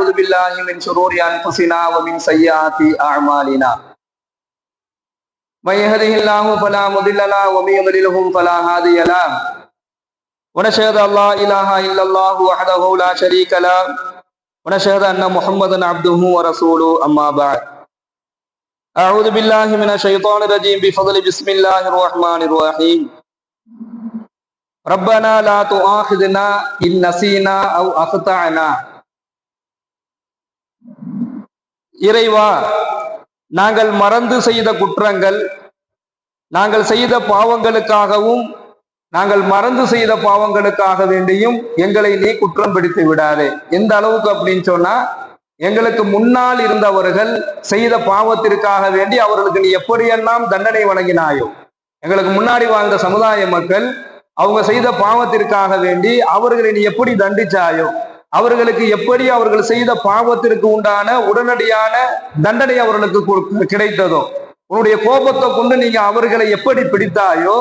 ونعوذ بالله من شرور أنفسنا ومن سيئات أعمالنا من يهده الله فلا مضل له ومن يضلله فلا هادي له ونشهد أن لا إله إلا الله وحده لا شريك له ونشهد أن محمدا عبده ورسوله أما بعد أعوذ بالله من الشيطان الرجيم بفضل بسم الله الرحمن الرحيم ربنا لا تؤاخذنا إن نسينا أو أخطأنا இறைவா, நாங்கள் மறந்து செய்த குற்றங்கள், நாங்கள் செய்த பாவங்களுக்காகவும் நாங்கள் மறந்து செய்த பாவங்களுக்காக வேண்டியும் எங்களை நீ குற்றம் பிடித்து விடாதே. எந்த அளவுக்கு அப்படின்னு சொன்னா, எங்களுக்கு முன்னால் இருந்தவர்கள் செய்த பாவத்திற்காக வேண்டி அவர்களுக்கு நீ எப்படியெல்லாம் தண்டனை வழங்கினாயோ, எங்களுக்கு முன்னாடி வாழ்ந்த சமுதாய மக்கள் அவங்க செய்த பாவத்திற்காக வேண்டி அவர்களை நீ எப்படி தண்டிச்சாயோ, அவர்களுக்கு எப்படி அவர்கள் செய்த பாவத்திற்கு உண்டான உடனடியான தண்டனை அவர்களுக்கு கிடைத்ததோ, உன்னுடைய கோபத்தை கொண்டு நீங்க அவர்களை எப்படி பிடித்தாயோ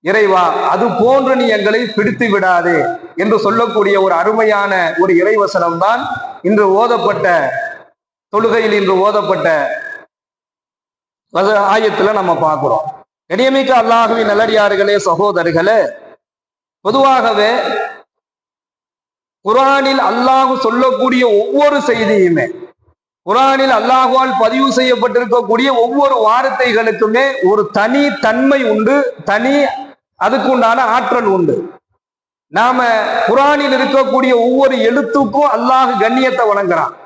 இறைவா, அது போன்று நீ எங்களை பிடித்து விடாதே என்று சொல்லக்கூடிய ஒரு அருமையான ஒரு இறைவசனம் தான் இன்று ஓதப்பட்ட தொழுகையில் இன்று ஓதப்பட்ட ஆயத்துல நம்ம பார்க்கிறோம். கண்ணியமிக்க அல்லாஹ்வின் நல்லடியார்களே, சகோதரர்களே, பொதுவாகவே குர்ஆனில் அல்லாஹ் சொல்லக்கூடிய ஒவ்வொரு செய்தியுமே, குர்ஆனில் அல்லாஹ்வால் பதிவு செய்யப்பட்டிருக்கக்கூடிய ஒவ்வொரு வார்த்தைகளுக்குமே ஒரு தனி தன்மை உண்டு, தனி அதுக்கு உண்டான ஆற்றல் உண்டு. நாம குர்ஆனில் இருக்கக்கூடிய ஒவ்வொரு எழுத்துக்கும் அல்லாஹ் கண்ணியத்தை வழங்குறான்.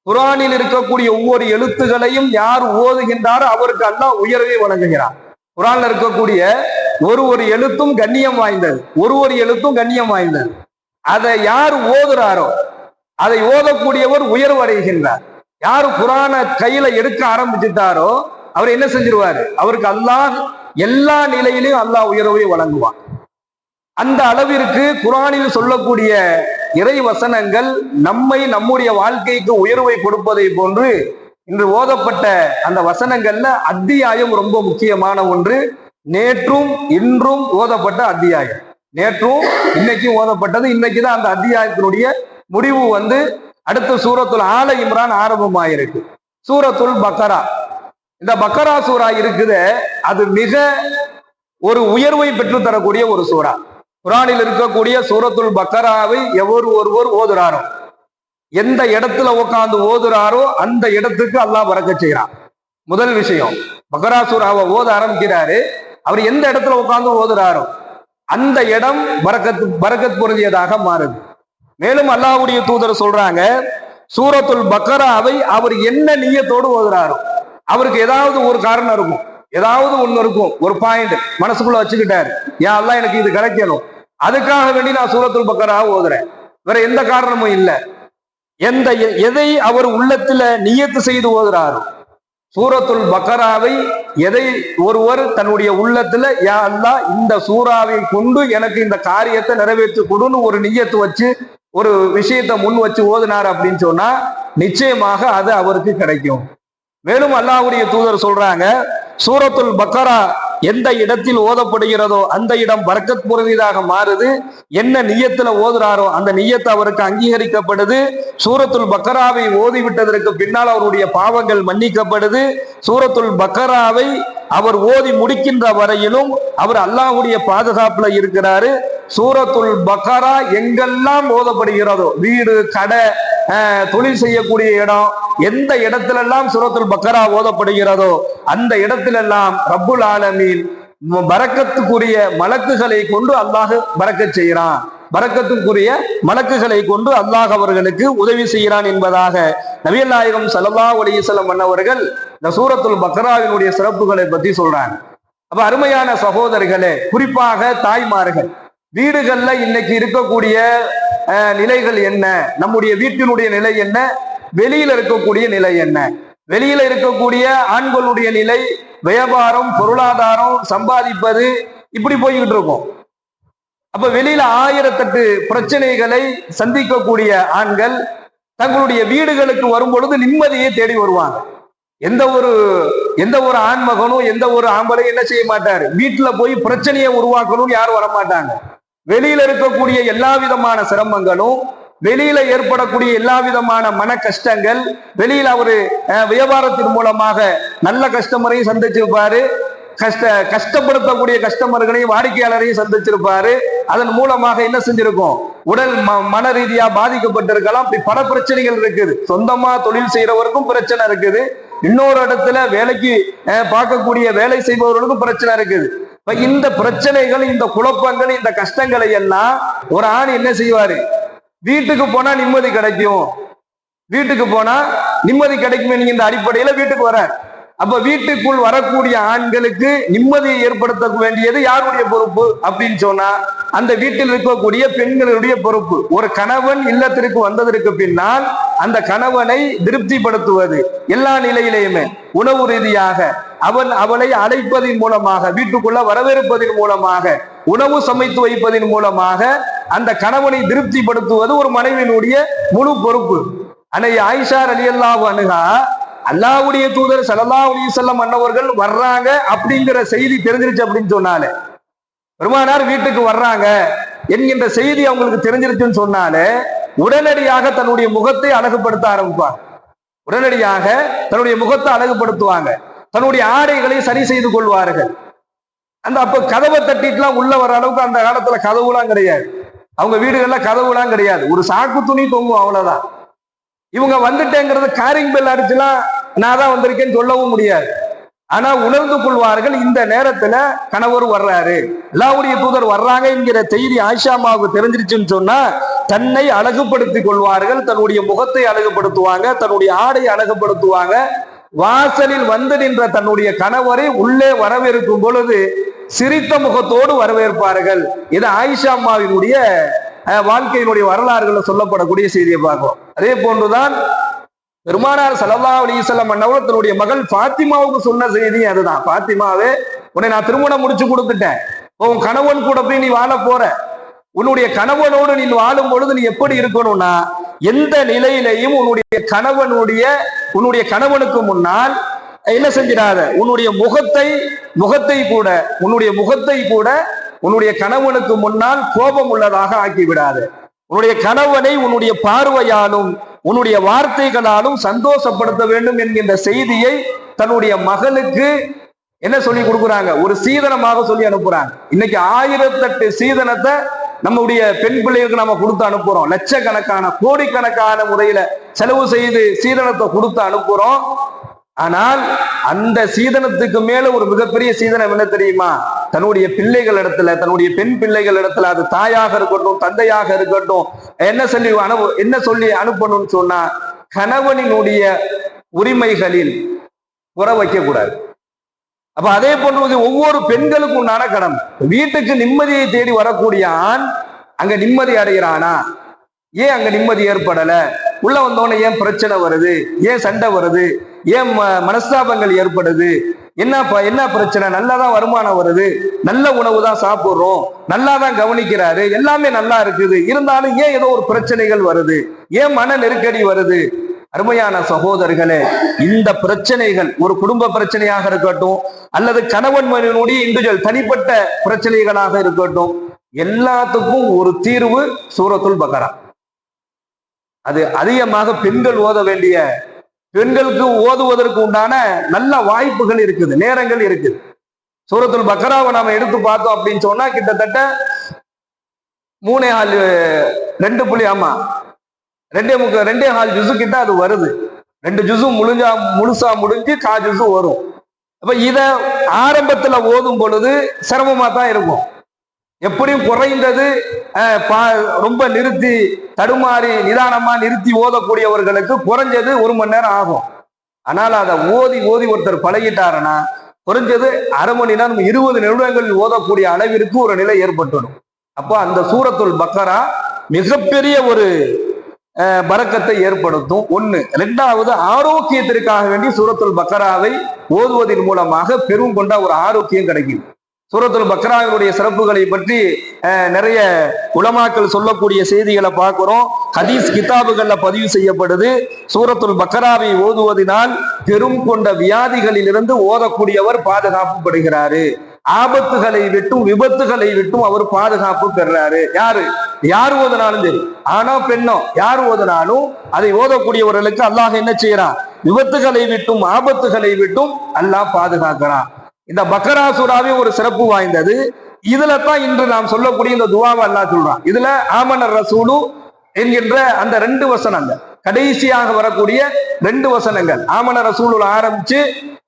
குர்ஆனில் இருக்கக்கூடிய ஒவ்வொரு எழுத்துகளையும் யார் ஓதுகின்றாரோ அவருக்கு அல்லாஹ் உயர்வை வழங்குகிறான். குர்ஆன்ல இருக்கக்கூடிய ஒரு எழுத்தும் கண்ணியம் வாய்ந்தது, ஒரு எழுத்தும் கண்ணியம் வாய்ந்தது. அதை யார் ஓதுறாரோ, அதை ஓதக்கூடியவர் உயர்வு அடைகின்றார். யாரு குர்ஆனை கையில எடுக்க ஆரம்பிச்சுட்டாரோ அவர் என்ன செஞ்சிருவாரு, அவருக்கு அல்லாஹ் எல்லா நிலையிலையும் அல்லாஹ் உயர்வை வழங்குவான். அந்த அளவிற்கு குர்ஆனில் சொல்லக்கூடிய இறை வசனங்கள் நம்மை நம்முடைய வாழ்க்கைக்கு உயர்வை கொடுப்பதை போன்று இன்று ஓதப்பட்ட அந்த வசனங்கள்ல அத்தியாயம் ரொம்ப முக்கியமான ஒன்று. நேற்றும் இன்றும் ஓதப்பட்ட அத்தியாயம், நேற்றும் இன்னைக்கும் ஓதப்பட்டது. இன்னைக்குதான் அந்த அத்தியாயத்தினுடைய முடிவு அடுத்த சூரத்துல் ஆல இம்ரான் ஆரம்பமாயிருக்கு. சூரத்துல் பக்கரா, இந்த பக்கரா சூரா இருக்குது, அது மிக ஒரு உயர்வை பெற்று தரக்கூடிய ஒரு சூரா. குர்ஆனில் இருக்கக்கூடிய சூரத்துல் பக்கராவை ஒருவர் ஓதுறாரோ, எந்த இடத்துல உட்கார்ந்து ஓதுறாரோ அந்த இடத்துக்கு அல்லாஹ் பரக்கத் செய்யறான். முதல் விஷயம், பக்கரா சூராவை ஓத ஆரம்பிக்கிறாரு, அவர் எந்த இடத்துல உட்கார்ந்து ஓதுறாரோ அந்த இடம் பரக்கத் பொருந்தியதாக மாறுது. மேலும் அல்லாஹ்வுடைய தூதர் சொல்றாங்க, சூரத்துல் பக்கராவை அவர் என்ன நிய்யத்தோடு ஓதுறாரோ, அவருக்கு ஏதாவது ஒரு காரணம் இருக்கும், ஏதாவது ஒண்ணு இருக்கும், ஒரு பாயிண்ட் மனசுக்குள்ள வச்சுக்கிட்டாரு, யா அல்லாஹ் எனக்கு இது கிடைக்கணும், அதுக்காக வேண்டி நான் சூரத்துல் பக்கராவை ஓதுறேன், வேற எந்த காரணமும் இல்லை. எதை அவர் உள்ளத்துல நியத்து செய்து ஓதுறாரோ, சூரத்துல் பக்கராவை எதை ஒருவர் தன்னுடைய உள்ளத்துல யா அல்லாஹ் இந்த சூறாவை கொண்டு எனக்கு இந்த காரியத்தை நிறைவேற்றி கொடுன்னு ஒரு நியத்து வச்சு ஒரு விஷயத்தை முன் வச்சு ஓதுனார் அப்படின்னு சொன்னா நிச்சயமாக அது அவருக்கு கிடைக்கும். மேலும் அல்லாஹ்வுடைய தூதர் சொல்றாங்க, சூரத்துல் பக்கரா எந்த இடத்தில் ஓதப்படுகிறதோ அந்த இடம் பரக்கத் பொருந்தியதாக மாறுது. என்ன நிய்யத்துல ஓதுறாரோ அந்த நிய்யத்து அவருக்கு அங்கீகரிக்கப்படுது. சூரத்துல் பக்கராவை ஓதிவிட்டதற்கு பின்னால் அவருடைய பாவங்கள் மன்னிக்கப்படுது. சூரத்துல் பக்கராவை அவர் ஓதி முடிக்கின்ற வரையிலும் அவர் அல்லாஹ்வுடைய பாதுகாப்புல இருக்கிறாரு. சூரத்துல் பக்கரா எங்கெல்லாம் ஓதப்படுகிறதோ, வீடு, கடை, தொழில் செய்யக்கூடிய இடம், எந்த இடத்திலெல்லாம் சூரத்துல் பக்கரா ஓதப்படுகிறதோ அந்த இடத்திலெல்லாம் ரப்புல் ஆலமீன் பரக்கத்துக்குரிய மலக்குகளை கொண்டு அல்லாஹ் பரக்கத் செய்கிறான், பரக்கத்துக்குரிய மலக்குகளை கொண்டு அல்லாஹ் அவர்களுக்கு உதவி செய்கிறான் என்பதாக நபிகள் நாயகம் ஸல்லல்லாஹு அலைஹி வஸல்லம் அன்னவர்கள் இந்த சூரத்துல் பக்கராவினுடைய சிறப்புகளை பத்தி சொல்றாங்க. அப்ப அருமையான சகோதரர்களே, குறிப்பாக தாய்மார்கள், வீடுகள்ல இன்னைக்கு இருக்கக்கூடிய நிலைகள் என்ன, நம்முடைய வீட்டினுடைய நிலை என்ன, வெளியில இருக்கக்கூடிய நிலை என்ன, வெளியில இருக்கக்கூடிய ஆண்களுடைய நிலை, வியாபாரம், பொருளாதாரம், சம்பாதிப்பது, இப்படி போய்கிட்டு இருக்கும். அப்ப வெளியில 1008 பிரச்சனைகளை சந்திக்கக்கூடிய ஆண்கள் தங்களுடைய வீடுகளுக்கு வரும் பொழுது நிம்மதியை தேடி வருவாங்க. எந்த ஒரு ஆண்மகனும் எந்த ஒரு ஆம்பளையும் என்ன செய்ய மாட்டாரு, வீட்டுல போய் பிரச்சனையை உருவாக்கணும்னு யாரும் வரமாட்டாங்க. வெளியில இருக்கக்கூடிய எல்லா விதமான சிரமங்களும், வெளியில ஏற்படக்கூடிய எல்லா விதமான மன கஷ்டங்கள், வெளியில அவரு வியாபாரத்தின் மூலமாக நல்ல கஸ்டமரையும் சந்திச்சிருப்பாரு, கஷ்டப்படுத்தக்கூடிய கஸ்டமர்களையும் வாடிக்கையாளரையும் சந்திச்சிருப்பாரு. அதன் மூலமாக என்ன செஞ்சிருக்கும், உடல் மன ரீதியா பாதிக்கப்பட்டிருக்கலாம். இப்படி பல பிரச்சனைகள் இருக்குது. சொந்தமா தொழில் செய்யறவருக்கும் பிரச்சனை இருக்குது, இன்னொரு இடத்துல வேலைக்கு பார்க்கக்கூடிய வேலை செய்பவர்களுக்கும் பிரச்சனை இருக்குது. இப்ப இந்த பிரச்சனைகள், இந்த குழப்பங்கள், இந்த கஷ்டங்களை எல்லாம் ஒரு ஆண் என்ன செய்வாரு, வீட்டுக்கு போனா நிம்மதி கிடைக்கும், வீட்டுக்கு போனா நிம்மதி கிடைக்கும் நீங்க இந்த அடிப்படையில வீட்டுக்கு வர. அப்ப வீட்டுக்குள் வரக்கூடிய ஆண்களுக்கு நிம்மதியை ஏற்படுத்த வேண்டியது யாருடைய பொறுப்பு அப்படின்னு சொன்னா, அந்த வீட்டில் இருக்கக்கூடிய பெண்களுடைய பொறுப்பு. ஒரு கணவன் இல்லத்திற்கு வந்ததற்கு பின்னால் அந்த கணவனை திருப்திப்படுத்துவது எல்லா நிலையிலேயுமே, உணவு ரீதியாக அவளை அழைப்பதன் மூலமாக, வீட்டுக்குள்ள வரவேற்பதன் மூலமாக, உணவு சமைத்து வைப்பதன் மூலமாக அந்த கணவனை திருப்திப்படுத்துவது ஒரு மனைவியினுடைய முழு பொறுப்பு. அன்னை ஆயிஷா ரலியல்லாஹு அன்ஹா, அல்லாஹ்வுடைய தூதர் ஸல்லல்லாஹு அலைஹி வஸல்லம் அன்னவர்கள் வர்றாங்க அப்படிங்கிற செய்தி தெரிஞ்சிருச்சு அப்படின்னு சொன்னாலே, பெருமானார் வீட்டுக்கு வர்றாங்க என்கின்ற செய்தி அவங்களுக்கு தெரிஞ்சிருச்சுன்னு சொன்னாலே உடனடியாக தன்னுடைய முகத்தை அழகுபடுத்த ஆரம்பிப்பாங்க. உடனடியாக தன்னுடைய முகத்தை அழகுபடுத்துவாங்க, தன்னுடைய ஆடைகளை சரி செய்து கொள்வார்கள். அப்ப கதவை தட்டிட்டுலாம் உள்ள வர அளவுக்கு அந்த காலத்துல கதவுலாம் கிடையாது, அவங்க வீடுகள்ல கதவுலாம் கிடையாது, ஒரு சாக்கு துணி தொங்கும், அவ்வளவுதான். இவங்க வந்துட்டேங்கிறது காரிங் பெல் அடிச்சுலாம் நான் தான் வந்திருக்கேன்னு சொல்லவும் முடியாது. ஆனா உணர்ந்து கொள்வார்கள், இந்த நேரத்துல கணவர் வர்றாரு, அல்லாஹ்வுடைய தூதர் வர்றாங்க என்கிற செய்தி ஆயிஷாமாவுக்கு தெரிஞ்சிருச்சுன்னு சொன்னா தன்னை அழகுபடுத்திக் கொள்வார்கள், தன்னுடைய முகத்தை அழகுபடுத்துவாங்க, தன்னுடைய ஆடை அழகுபடுத்துவாங்க. வாசலில் வந்து நின்ற தன்னுடைய கணவரை உள்ளே வரவேற்கும் பொழுது சிரித்த முகத்தோடு வரவேற்பார்கள். இது ஆயிஷா அம்மாவினுடைய வாழ்க்கையினுடைய வரலாறுகளை சொல்லப்படக்கூடிய செய்தியை பார்க்கிறோம். அதே போன்றுதான் பெருமானார் ஸல்லல்லாஹு அலைஹி வஸல்லம் அன்னவர் தன்னுடைய மகள் ஃபாத்திமாவுக்கு சொன்ன செய்தி அதுதான். ஃபாத்திமாவே, உன்னை நான் திருமணம் முடிச்சு கொடுத்துட்டேன், உன் கணவன் கூட போய் நீ வாழ போற, உன்னுடைய கணவனோடு நீ வாழும் பொழுது நீ எப்படி இருக்கணும்னா, எந்த நிலையிலையும் உன்னுடைய கணவனுக்கு முன்னால் என்ன செஞ்சிடாத, உன்னுடைய முகத்தை கூட உன்னுடைய கணவனுக்கு முன்னால் கோபம் உள்ளதாக ஆக்கிவிடாது. உன்னுடைய கணவனை உன்னுடைய பார்வையாலும் உன்னுடைய வார்த்தைகளாலும் சந்தோஷப்படுத்த வேண்டும் என்கின்ற செய்தியை தன்னுடைய மகளுக்கு என்ன சொல்லி கொடுக்குறாங்க, ஒரு சீதனமாக சொல்லி அனுப்புறாங்க. இன்னைக்கு 1008 சீதனத்தை நம்முடைய பெண் பிள்ளைகளுக்கு நம்ம கொடுத்து அனுப்புறோம், லட்சக்கணக்கான கோடிக்கணக்கான முறையில செலவு செய்து சீதனத்தை கொடுத்து அனுப்புறோம். ஆனால் அந்த சீதனத்துக்கு மேல ஒரு மிகப்பெரிய சீதனம் என்ன தெரியுமா, தன்னுடைய பிள்ளைகள் இடத்துல, தன்னுடைய பெண் பிள்ளைகள் இடத்துல, அது தாயாக இருக்கட்டும் தந்தையாக இருக்கட்டும், என்ன சொல்லி அனுப்பணும்னு சொன்னா, கணவனினுடைய உரிமைகளில் புற வைக்க கூடாது. அப்ப அதே போன்று ஒவ்வொரு பெண்களுக்கும் உண்டான கடமை. வீட்டுக்கு நிம்மதியை தேடி வரக்கூடிய ஆண் அங்க நிம்மதி அடைகிறானா, ஏன் அங்க நிம்மதி ஏற்படல, உள்ள வந்தோடனே ஏன் பிரச்சனை வருது, ஏன் சண்டை வருது, ஏன் மனஸ்தாபங்கள் ஏற்படுது, என்ன பிரச்சனை, நல்லாதான் வருமானம் வருது, நல்ல உணவு தான் சாப்பிடுறோம், நல்லா தான் கவனிக்கிறாரு, எல்லாமே நல்லா இருக்குது, இருந்தாலும் ஏன் ஏதோ ஒரு பிரச்சனைகள் வருது, ஏன் மன நெருக்கடி வருது? அருமையான சகோதரர்களே, இந்த பிரச்சனைகள் ஒரு குடும்ப பிரச்சனையாக இருக்கட்டும், அல்லது கணவன் மனைவியினுடைய இண்டிவிஜுவல் தனிப்பட்ட பிரச்சனைகளாக இருக்கட்டும், எல்லாத்துக்கும் ஒரு தீர்வு சூரத்துல் பக்கரா. அது அதிகமாக பெண்கள் ஓத வேண்டிய, பெண்களுக்கு ஓதுவதற்கு உண்டான நல்ல வாய்ப்புகள் இருக்குது, நேரங்கள் இருக்குது. சூரத்துல் பக்கராவை நாம எடுத்து பார்த்தோம் அப்படின்னு சொன்னா கிட்டத்தட்ட 2.5 ஜுசு கிட்ட அது வருது. 2 ஜுசு முழுசா முடிஞ்சு 1/4 ஜுசு வரும். அப்ப இத ஆரம்பத்துல ஓதும் பொழுது சிரமமா தான் இருக்கும். எப்படியும் குறைந்தது ரொம்ப நிறுத்தி தடுமாறி நிதானமா நிறுத்தி ஓதக்கூடியவர்களுக்கு குறைஞ்சது 1 மணி நேரம் ஆகும். ஆனால் அதை ஓதி ஒருத்தர் பழகிட்டாருன்னா குறைஞ்சது அரை மணி நேரம் 20 நிமிடங்கள் ஓதக்கூடிய அளவிற்கு ஒரு நிலை ஏற்பட்டுடும். அப்போ அந்த சூரத்துல் பக்கரா மிகப்பெரிய ஒரு பரக்கத்தை ஏற்படுத்தும். 1. 2வது, ஆரோக்கியத்திற்காக வேண்டி சூரத்துல் பக்கராவை ஓதுவதன் மூலமாக பெரும் கொண்ட ஒரு ஆரோக்கியம் கிடைக்கும். சூரத்துல் பக்கராவினுடைய சிறப்புகளை பற்றி நிறைய உலமாக்கள் சொல்லக்கூடிய செய்திகளை பார்க்கிறோம். ஹதீஸ் கிதாபுகள்ல பதிவு செய்யப்படுது. சூரத்துல் பக்கராவை ஓதுவதனால் பெரும் கொண்ட வியாதிகளில் இருந்து ஓதக்கூடியவர் பாதுகாப்புப்படுகிறாரு. ஆபத்துகளை விட்டும் விபத்துகளை விட்டும் அவர் பாதுகாப்பு பெறாரு. யார் ஓதுனாலும் சரி, ஆணோ பெண்ணோ யார் ஓதுனாலும் அதை ஓதக்கூடியவர்களுக்கு அல்லாஹ் என்ன செய்யறான்? விபத்துகளை விட்டும் ஆபத்துகளை விட்டும் அல்லாஹ் பாதுகாக்கிறான். இந்த பக்கரா சூராவே ஒரு சிறப்பு வாய்ந்தது. இதுல தான் இன்று நாம் சொல்லக்கூடிய இந்த துவாவை அல்லாஹ் சொல்றான். இதுல ஆமனர் ரசூலு என்கின்ற அந்த 2 வசனங்கள், கடைசியாக வரக்கூடிய 2 வசனங்கள், ஆமன ரசூலுல ஆரம்பிச்சு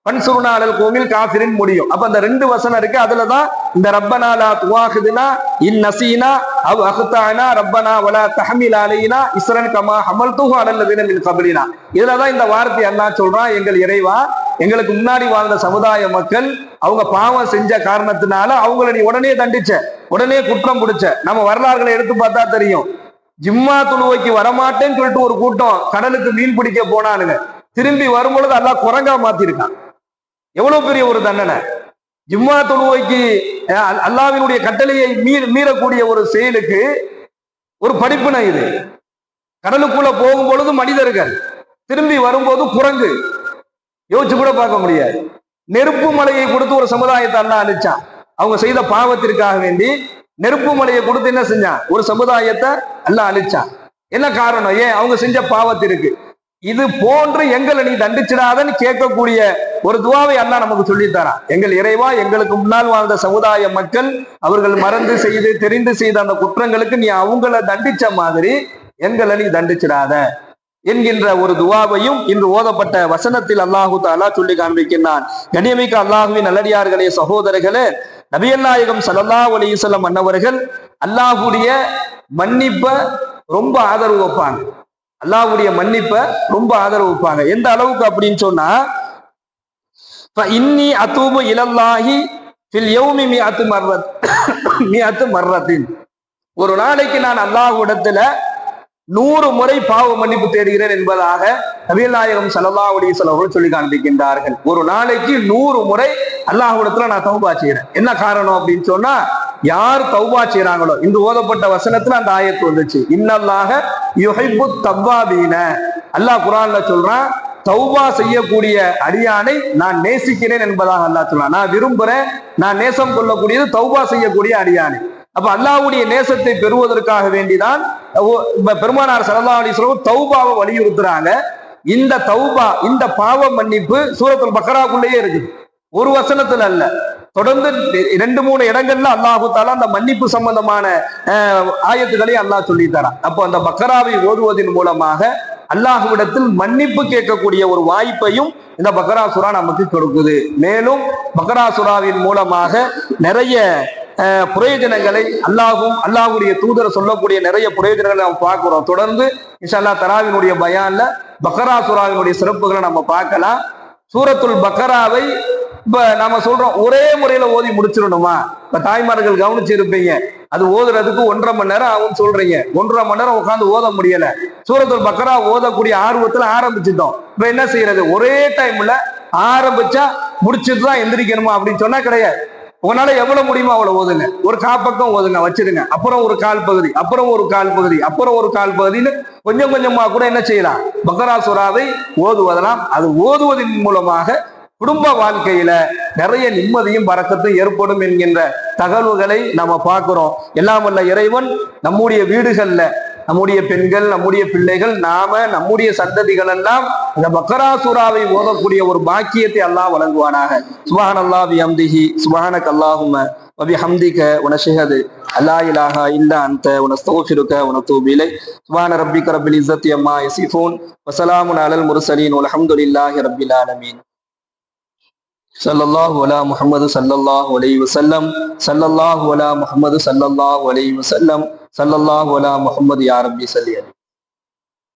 பன்சுருனா அலல் கோமில் காஃபிரின் முடியும். அப்ப அந்த 2 வசனம் இருக்கு. அதுலதான் இந்த ரப்பனா லா துவாஹிதுனா இன் நசீனா அவ் அஹ்தானா ரப்பனா வலா தஹ்மில் அலைனா இஸ்ரன் கமா ஹமல்துஹு அலல்லதீன மின் கப்லினா. இதுலதான் இந்த வார்த்தை அல்லாஹ் சொல்றான், எங்கள் இறைவா, எங்களுக்கு முன்னாடி வாழ்ந்த சமுதாய மக்கள் அவங்க பாவம் செஞ்ச காரணத்தினால அவங்கள நீ உடனே தண்டிச்ச, உடனே குற்றம் பிடிச்ச. நம்ம வரலாறுகளை எடுத்து பார்த்தா தெரியும். ஜிம்மா தொழுவைக்கு வரமாட்டேன்னு சொல்லிட்டு ஒரு கூட்டம் கடலுக்கு மீன் பிடிக்க போனானுங்க. திரும்பி வரும்பொழுது அல்லாஹ் குரங்கா மாத்திருக்கான். எவ்வளவு பெரிய ஒரு தண்டனை! ஜிம்மா தொழுவைக்கு அல்லாஹ்வினுடைய கட்டளையை மீறக்கூடிய ஒரு செயலுக்கு ஒரு படிப்பினை இது. கடலுக்குள்ள போகும் பொழுது மனிதர்கள், திரும்பி வரும்போது குரங்கு. யோசிச்சு கூட பார்க்க முடியாது. நெருப்பு மலையை கொடுத்து ஒரு சமுதாயத்தை அல்லாஹ் அழிச்சான். அவங்க செய்த பாவத்திற்காக வேண்டி நெருப்பு மலையை கொடுத்து என்ன செஞ்சான்? ஒரு சமுதாயத்தை அல்லாஹ் அழிச்சான். என்ன காரணம்? ஏன்? அவங்க செஞ்ச பாவத்திற்கு. இது போன்று எங்களை நீ தண்டிச்சிடாதன்னு கேட்கக்கூடிய ஒரு துவாவை அல்லாஹ் நமக்கு சொல்லித்தரான். எங்கள் இறைவா, எங்களுக்கு முன்னால் வாழ்ந்த சமுதாய மக்கள் அவர்கள் மறந்து செய்து தெரிந்து செய்த அந்த குற்றங்களுக்கு நீ அவங்கள தண்டிச்ச மாதிரி எங்களை நீ தண்டிச்சிடாத என்கின்ற ஒரு துவாவையும் இன்று ஓதப்பட்ட வசனத்தில் அல்லாஹு தஆலா சொல்லி காண்பிக்கின்றான். கண்ணியமிக்க அல்லாஹுவின் நல்லடியார்களே, சகோதரர்களே, நபிகள் நாயகம் ஸல்லல்லாஹு அலைஹி வஸல்லம் அன்னவர்கள் அல்லாஹ்வுடைய மன்னிப்பை ரொம்ப ஆதரவு வைப்பாங்க. அல்லாஹ்வுடைய மன்னிப்பை ரொம்ப ஆதரவு வைப்பாங்க. எந்த அளவுக்கு அப்படின்னு சொன்னா, இன்னி அதூபு இலல்லாஹி ஃபில் யௌமி மிஅத்து மர்ரத்தின், ஒரு நாளைக்கு நான் அல்லாஹ்விடத்துல 100 முறை பாவ மன்னிப்பு தேடுகிறேன் என்பதாக நபிகள் நாயகம் ஸல்லல்லாஹு அலைஹி வஸல்லம் சொல்லி காண்பிக்கின்றார்கள். ஒரு நாளைக்கு 100 முறை அல்லாஹ்விடத்துல நான் தௌபா செய்யறேன். என்ன காரணம் அப்படின்னு சொன்னா, யார் தௌபா செய்யறாங்களோ, இந்த ஓதப்பட்ட வசனத்துல அந்த ஆயத்து வந்துச்சு, இன்னல்லாஹ யுஹிப்பு தவ்வாபீன. அல்லாஹ் குர்ஆன்ல சொல்றான், தௌபா செய்யக்கூடிய அடியானை நான் நேசிக்கிறேன் என்பதாக அல்லாஹ் சொல்றான். நான் விரும்புறேன், நான் நேசம் கொள்ளக்கூடியது தௌபா செய்யக்கூடிய அடியானை. அப்ப அல்லாஹ்வுடைய நேசத்தை பெறுவதற்காக வேண்டிதான் பெருமானார் ஸல்லல்லாஹு அலைஹி வஸல்லம் தௌபாவை வலியுறுத்துறாங்க. இந்த தௌபா, இந்த பாவ மன்னிப்பு சூரத்துல் பக்ராக்குள்ளேயே இருக்குது. ஒரு வசனத்துல அல்ல, தொடர்ந்து 2-3 இடங்கள்ல அல்லாஹு தஆலா அந்த மன்னிப்பு சம்பந்தமான ஆயத்துக்களை அல்லாஹ் சொல்லி தரான். அப்போ அந்த பக்ராவை ஓதுவதன் மூலமாக அல்லாஹ்விடத்தில் மன்னிப்பு கேட்கக்கூடிய ஒரு வாய்ப்பையும் இந்த பக்ரா சூரா நமக்கு கொடுக்குது. மேலும் பக்ரா சூராவின் மூலமாக நிறைய பிரயோஜனங்களை அல்லாஹ்வுடைய தூதர் சொல்லக்கூடிய நிறைய பிரயோஜனங்களை நம்ம பார்க்கிறோம். தொடர்ந்து இன்ஷா அல்லாஹ் தராவினுடைய பயான்ல பக்ரா சூராவினுடைய சிறப்புகளை நம்ம பார்க்கலாம். சூரத்துல் பக்ராவை இப்ப நாம சொல்றோம் ஒரே முறையில ஓதி முடிச்சிடணுமா? இப்ப தாய்மார்கள் கவனிச்சு இருப்பீங்க, அது ஓதுறதுக்கு 1.5 மணி நேரம் ஆகும் சொல்றீங்க. 1.5 மணி நேரம் உட்காந்து ஓத முடியல. சூரத்துல் பக்ரா ஓதக்கூடிய ஆர்வத்துல ஆரம்பிச்சிட்டோம். இப்ப என்ன செய்யறது? ஒரே டைம்ல ஆரம்பிச்சா முடிச்சுட்டு தான் எந்திரிக்கணுமா அப்படின்னு சொன்னா கிடையாது. உங்களால எவ்வளவு முடியுமோ அவ்வளவு ஓதுங்க. ஒரு காப்பக்கம் ஓதுங்க, வச்சிருங்க. அப்புறம் ஒரு கால் பகுதி, அப்புறம் ஒரு கால் பகுதி, அப்புறம் ஒரு கால் பகுதின்னு கொஞ்சம் கொஞ்சமா கூட என்ன செய்யலாம்? பக்ரா சூராவை ஓதுவதெல்லாம். அது ஓதுவதன் மூலமாக குடும்ப வாழ்க்கையில நிறைய நிம்மதியும் பரக்கத்தும் ஏற்படும் என்கின்ற தகவல்களை நம்ம பார்க்கிறோம். எல்லாம் வல்ல இறைவன் நம்முடைய வீடுகள்ல நம்முடைய பெண்கள், நம்முடைய பிள்ளைகள், நாம நம்முடைய சந்ததிகள் எல்லாம் இந்த பக்ரா சூராவை ஓதக்கூடிய ஒரு பாக்கியத்தை அல்லாஹ் வழங்குவானாக. சுப்ஹானல்லாஹி பிஹம்திஹி சுப்ஹானக அல்லாஹும்ம வ பிஹம்திக வ நஷ்ஹது அல்லா இலாஹா இல்லா அன்த வ நஸ்தக்ஃபிருக வ நதூபு இலைக். சுப்ஹான ரப்பிக ரப்பில் இஸ்ஸத்தி அம்மா யசிஃபூன் வ ஸலாமுன் அலல் முர்ஸலீன் வல்ஹம்துலில்லாஹி ரப்பில் ஆலமீன். சல்லல்லாஹு அலா முஹம்மது சல்லல்லாஹு அலைஹி வஸல்லம். சல்லல்லாஹு அலா முஹம்மது சல்லல்லாஹு அலைஹி வஸல்லம். சல்லல்லாஹு அலா முஹம்மது யா ரப்பி ஸல்லி அலைஹி.